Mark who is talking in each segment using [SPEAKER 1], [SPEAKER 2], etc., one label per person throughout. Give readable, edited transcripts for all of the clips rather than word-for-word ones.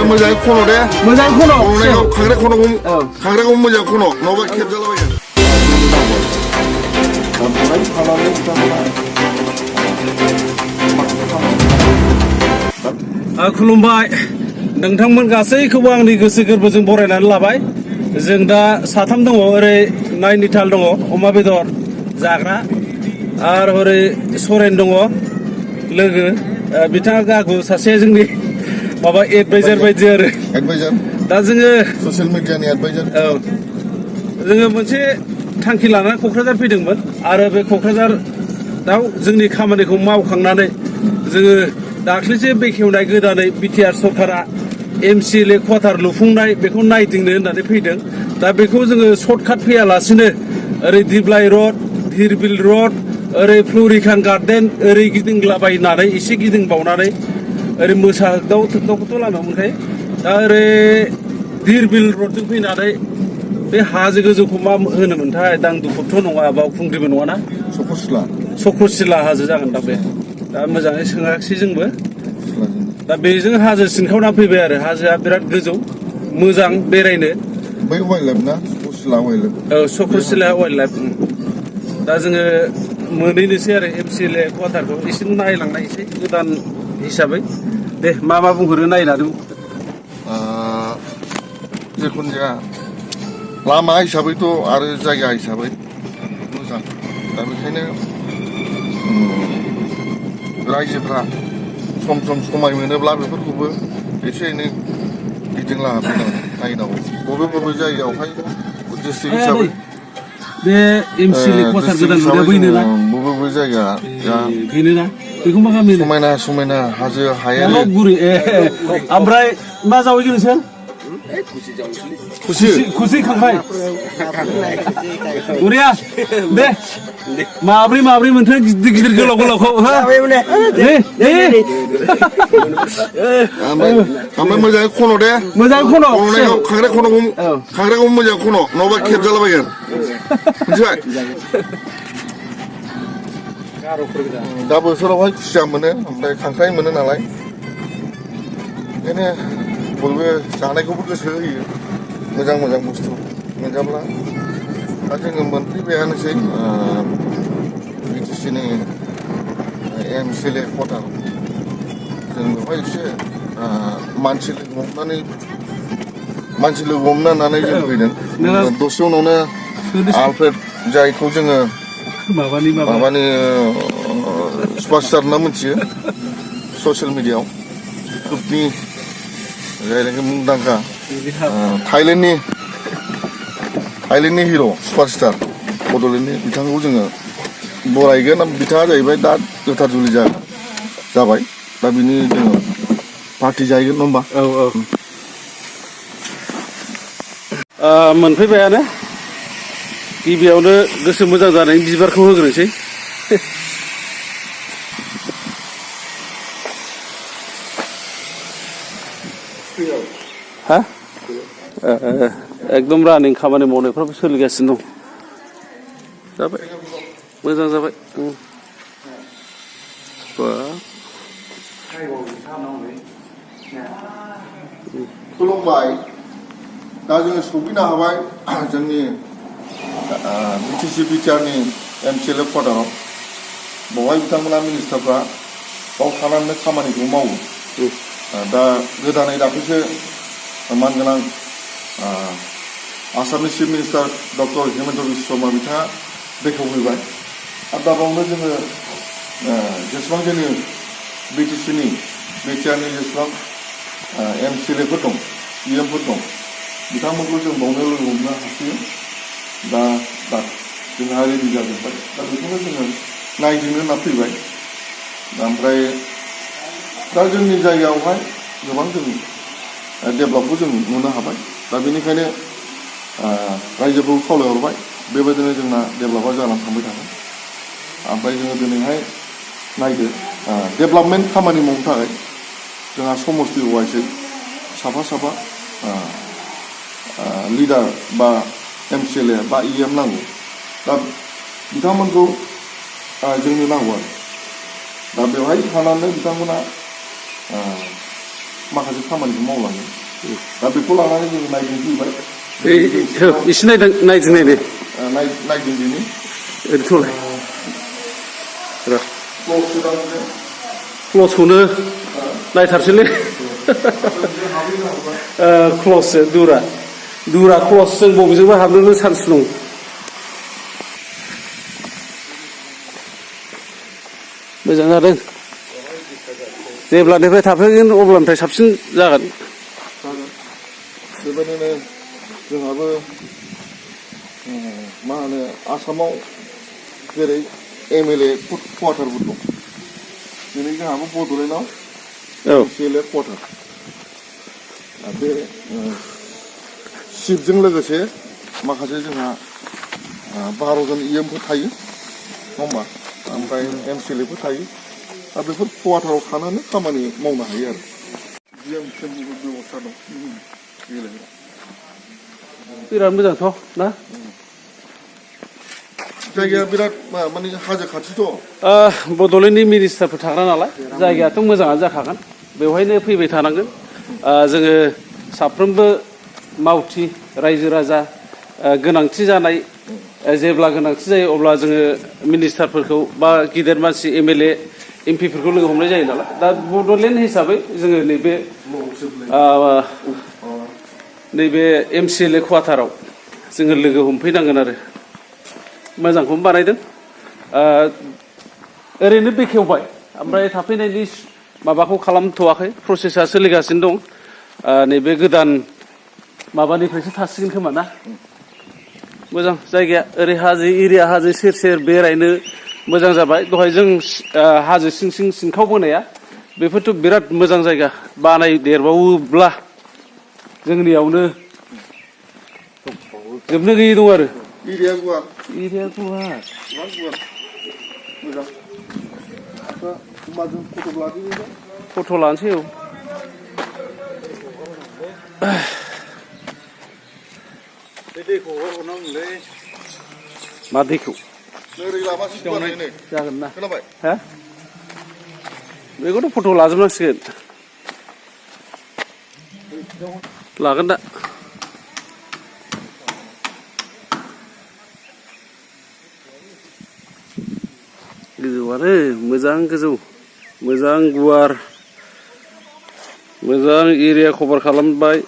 [SPEAKER 1] ओमफ्राय मोजाङै खन' दे
[SPEAKER 2] मोजां खन'
[SPEAKER 1] खन'नायाव खांख्राइखौ मोजां खन' नङाबा खेबजालाबायगोन बेवहाय थानानै बिथांमोना
[SPEAKER 2] खुलुमबाय नोंथांमोन गासैखौबो आंनि गोसो गोरबोजों बरायनानै लाबाय जों दा साथाम दङ ओरै नाइनिताल दङ अमा बेदर जाग्रा आरो ओरै सरेन दङ लोगो बिथाङा गागु सासे जोंनि माबा एडभाइजार बायदि आरो दा जोङो
[SPEAKER 1] ससियेल मिडियानि एडभाइजार
[SPEAKER 2] जोङो मोनसे थांखि लानानै क'क्राझार फैदोंमोन आरो बे क'क्राझाराव जोंनि खामानिखौ मावखांनानै जोङो दाख्लैसो बेखेवनाय गोदानै बिटिआर सरकारा MCLA क्वार्टार लुफुंनाय बेखौ नायदिंनो होननानै फैदों दा बेखौ जोङो सर्टकाट फैयालासिनो ओरै दिप्लाय रड धिरबिल रड ओरै फ्लरिकान गार्डेन ओरै गिदिंलाबायनानै एसे गिदिंबावनानै ओरै मोसादाव थोगदावखौथ' लामायाव मोनखायो दा ओरै धिरबिल रडजों फैनानै बे हाजो गोजौखौ मा होनोमोनथाय दांदुफुरथ' नङा बावखुंग्रिबो नङाना चक्रसिला हाजो जागोन दा बे दा मोजाङै सोङाखिसै जोंबो दा बेजों हाजो सिनखावना फैबाय आरो हाजोआ बिराद गोजौ मोजां बेरायनो
[SPEAKER 1] बै वाइल्ड लाइफ ना
[SPEAKER 2] चक्रसिला वाइल्ड लाइफ दा जोङो मोनहैनोसै आरो MCLA क्वार्टारखौ एसे नायलांनायसै गोदान हिसाबै दे मा बुंहरो नायनानै
[SPEAKER 1] जिखुनु जाया लामा हिसाबैथ' आरो जायगा हिसाबै मोजां दा बेखायनो रायजोफ्रा सम सम समाय मोनोब्ला बेफोरखौबो एसे एनै गिदिंला नायनांगौ बबे जायगायावहाय डिस्ट्रिक्ट हिसाबै
[SPEAKER 2] बे MCLA क्वार्टार गोदान लुनाया बैनोना
[SPEAKER 1] बबे जायगा
[SPEAKER 2] बेनोना बेखौ मा गामि
[SPEAKER 1] समायना हाजो हायेन
[SPEAKER 2] गुरि ओमफ्राय मा जावैगोन नोंसोर खुसि खांबाय गुरिया दे माब्रै मोनथो गिदिर गोलावखौ
[SPEAKER 1] ओमफ्राय मोजाङै खन' दे खन'नायाव खांख्राइखौ मोजां खन' नङाबा खेबजालाबायगोन मिथिबाय दा बोथोरावहाय खुसिया मोनो ओमफ्राय खांख्राइ मोनो नालाय ओंखायनो बयबो जानायखौबो गोसो होयो मोजां बुस्थु मोनजाब्ला दा जोङो मोनफैबायानोसै बिटिसिनि MCLA क्वार्टार जों बेवहाय एसे मानसि लोगो हमनानै जों फैदों दसे उनावनो आलफ्रेड जायखौ जोङो माबानि सुपारस्टार होनना मिथियो ससियेल मिडियाआव ग्रुपनि जायनाखि मुंदांखा थाइलेण्डनि हिर' सुपारस्टार बड'लेण्डनि बिथांखौ जोङो बरायगोन बिथाङा जाहैबाय दा गोथार जुलि जाबाय दा बिनि जोङो पार्टि जाहैगोन नङा होमबा
[SPEAKER 2] मोनफैबायानो गिबियावनो गोसो मोजां जानायनि बिबारखौ होग्रोनोसै हा एकदम रानिं खामानि मावनायफ्राबो सोलिगासिनो दं जाबाय मोजां जाबाय
[SPEAKER 1] खुलुमबाय दा जोङो सफैनो हाबाय जोंनि बिटिआरनि MCLA क्वार्टाराव बेवहाय बिथांमोना मिनिस्टारफ्रा बाव थानानै खामानिखौ मावो दा गोदानै दाख्लैसो मानगोनां आसामनि chief minister doctor Himanta Biswa Sharma बिथाङा बेखेवफैबाय आरो दा बावनो जोङो जेसेबां जोंनि बिटिआरनि जेसेबां MCLAफोर दं EMफोर दं बिथांमोनखौ जों बावनो लोगो हमनो हासिगोन दा जोंहा रेडि जाजोब्बाय दा बेखौनो जोङो नायदिंनो होनना फैबाय ओमफ्राय दा जोंनि जायगायावहाय गोबां जों डेभेलपखौ जों नुनो हाबाय दा बेनिखायनो रायजोफोरखौ खावलायहरबाय बेबायदिनो जोंना डेभेलपा जानानै थांबाय थागोन ओमफ्राय जोङो दिनैहाय नायदो डेभेलपमेन्ट खामानि मावनो थाखाय जोंहा समस्ति वाइसै साफा लिडार बा MCLA बा EM नांगौ दा बिथांमोनखौ जोंनो नांगौ आरो दा बेवहाय थानानै बिथांमोना माखासे खामानिखौ मावलाङो दा बेखौ लानानै जों नायदिंफैबाय
[SPEAKER 2] एसे नायदिं नायदो
[SPEAKER 1] नायदिंदिनि
[SPEAKER 2] ओरैथ'लाय
[SPEAKER 1] क्ल'स
[SPEAKER 2] क्लसखौनो नायथारसैलै क्लससो दुरा क्लस जों बबेजोंबो हाबनोनो चान्स दं मोजां जादों जेब्लानिफ्राय थाफैगोन अब्लानिफ्राय साबसिन जागोन
[SPEAKER 1] बेबायदिनो जोंहाबो मा होनो आसामाव जेरै MLA क्वार्टारबो दं दिनै जोंहाबो बड'लेण्डआव MCLA क्वार्टार बे सिटजों लोगोसे माखासे जोंहा 12 जन EMफोर थायो नङा होमबा ओमफ्राय MCLAफोर थायो दा बेफोर क्वार्टाराव थानानै खामानि मावनो हायो आरो GMफोरनिबो बेबस्था दं गेलेग्रा
[SPEAKER 2] बिराद मोजांथ' ना
[SPEAKER 1] जायगाया बिराद माने हाजो खाथिथ'
[SPEAKER 2] बड'लेण्डनि मिनिस्टारफोर थाग्रा नालाय जायगायाथ' मोजाङानो जाखागोन बेवहायनो फैबाय थानांगोन जोङो साफ्रोमबो मावथि रायजो राजा गोनांथि जानाय जेब्ला गोनांथि जायो अब्ला जोङो मिनिस्टारफोरखौ बा गिदिर मानसि MLA MPफोरखौ लोगो हमनाय जायो नालाय दा बड'लेण्ड हिसाबै जोङो नैबे MCLA क्वार्टाराव जोङो लोगो हमफैनांगोन आरो मोजांखौनो बानायदों ओरैनो बेखेवबाय ओमफ्राय थाफैनायनि माबाखौ खालामथ'वाखै प्रसेसा सोलिगासिनो दं नैबे गोदान माबानिफ्रायसो थासिगोन खोमा ना मोजां जायगाया ओरै हाजो एरिया हाजो सेर सेर बेरायनो मोजां जाबाय दहाय जों हाजो सिं सिं सिनखावबोनाया बेफोरथ' बिराद मोजां जायगा बानायदेरबावोब्ला जोंनियावनो जोबनो गैयै दं आरो
[SPEAKER 1] एरिया गुवार
[SPEAKER 2] गुवार
[SPEAKER 1] मोजां होमबा जों फट' लादिनि
[SPEAKER 2] फट' लानोसै औ
[SPEAKER 3] बे दैखौ हरनांगौलै
[SPEAKER 2] मा दैखौ
[SPEAKER 1] ओरै लामासो गुवारैनो
[SPEAKER 2] जागोन ना
[SPEAKER 1] खोनाबाय
[SPEAKER 2] हा बेखौथ' फट' लाजोबनांसिगोन लागोन दा गोजौआनो मोजां गोजौ मोजां गुवार मोजां एरिया कभार खालामबाय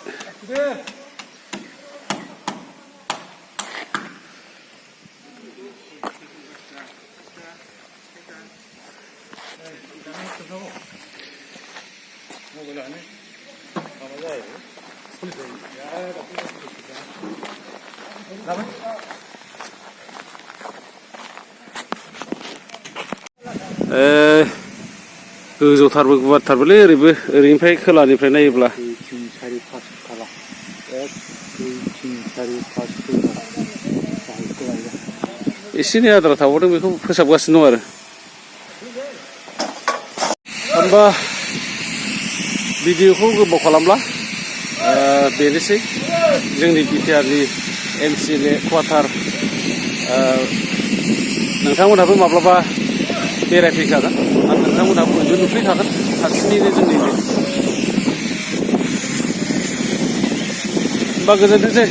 [SPEAKER 2] गोजौथारबो गुवारथारबोलै ओरैबो ओरैनिफ्राय खोलानिफ्राय नायोब्ला
[SPEAKER 3] 2, 3, 4, 5 थाला 1, 2, 3, 4, 5
[SPEAKER 2] एसेनि आद्रा थाबावदों बेखौ फोसाबगासिनो दं आरो होमबा भिडिअखौ गोबाव खालामला बेनोसै जोंनि बिटिआरनि MCLA क्वार्टार नोंथांमोनहाबो माब्लाबा बेरायफैखागोन आरो नोंथांमोनहाबो बयबो नुफैखागोन खाथिनिनो जोंनिनो होमबा गोजोनथोंसै